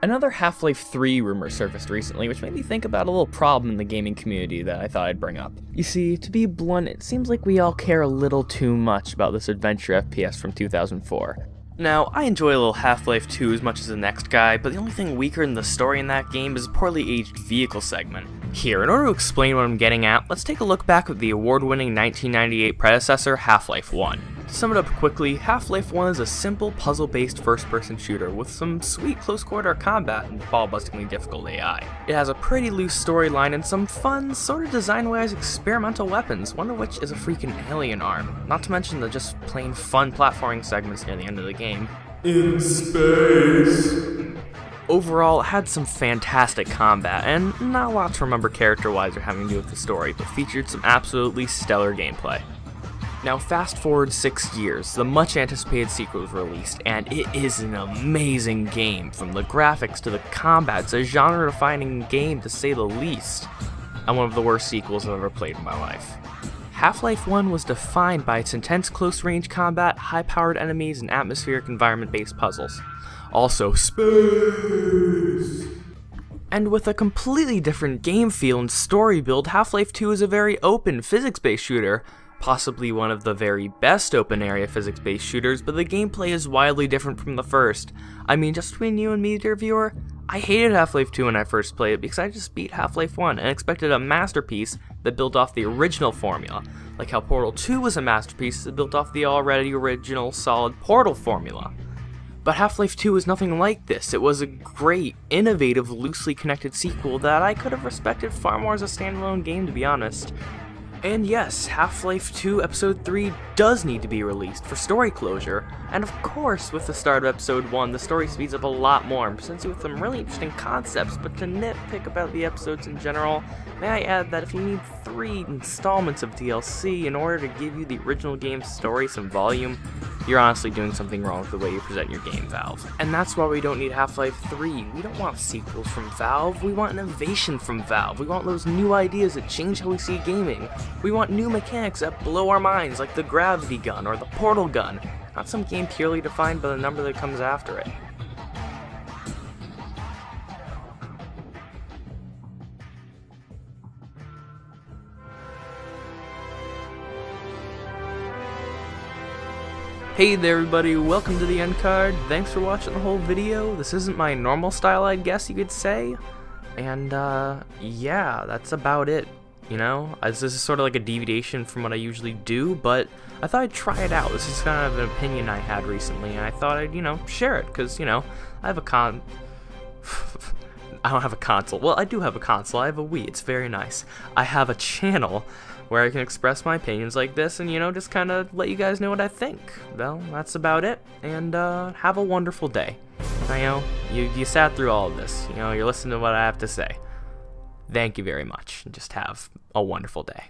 Another Half-Life 3 rumor surfaced recently, which made me think about a little problem in the gaming community that I thought I'd bring up. You see, to be blunt, it seems like we all care a little too much about this adventure FPS from 2004. Now, I enjoy a little Half-Life 2 as much as the next guy, but the only thing weaker than the story in that game is a poorly aged vehicle segment. Here, in order to explain what I'm getting at, let's take a look back at the award-winning 1998 predecessor, Half-Life 1. To sum it up quickly, Half-Life 1 is a simple, puzzle-based first-person shooter with some sweet close-quarter combat and ball-bustingly difficult AI. It has a pretty loose storyline and some fun, sort of design-wise experimental weapons, one of which is a freaking alien arm, not to mention the just plain fun platforming segments near the end of the game. In space! Overall, it had some fantastic combat, and not a lot to remember character-wise or having to do with the story, but featured some absolutely stellar gameplay. Now fast forward 6 years, the much anticipated sequel was released, and it is an amazing game, from the graphics to the combat. It's a genre-defining game to say the least, and one of the worst sequels I've ever played in my life. Half-Life 1 was defined by its intense close-range combat, high-powered enemies, and atmospheric environment-based puzzles. Also, space! And with a completely different game feel and story build, Half-Life 2 is a very open, physics-based shooter, possibly one of the very best open-area physics-based shooters, but the gameplay is wildly different from the first. I mean, just between you and me, dear viewer, I hated Half-Life 2 when I first played it because I just beat Half-Life 1 and expected a masterpiece that built off the original formula, like how Portal 2 was a masterpiece that built off the already original solid Portal formula. But Half-Life 2 is nothing like this. It was a great, innovative, loosely connected sequel that I could have respected far more as a standalone game, to be honest. And yes, Half-Life 2 Episode 3 does need to be released for story closure, and of course, with the start of Episode 1, the story speeds up a lot more and presents you with some really interesting concepts, but to nitpick about the episodes in general, may I add that if you need 3 installments of DLC in order to give you the original game's story some volume, you're honestly doing something wrong with the way you present your game, Valve. And that's why we don't need Half-Life 3. We don't want sequels from Valve. We want innovation from Valve. We want those new ideas that change how we see gaming. We want new mechanics that blow our minds, like the gravity gun or the portal gun, not some game purely defined by the number that comes after it. Hey there everybody, welcome to the end card. Thanks for watching the whole video. This isn't my normal style, I guess you could say. And yeah, that's about it. You know, this is sort of like a deviation from what I usually do, but I thought I'd try it out. This is kind of an opinion I had recently, and I thought I'd, share it, because, I have a I don't have a console. Well, I do have a console. I have a Wii. It's very nice. I have a channel where I can express my opinions like this and, just kind of let you guys know what I think. Well, that's about it, and have a wonderful day. You sat through all of this. You're listening to what I have to say. Thank you very much, and just have a wonderful day.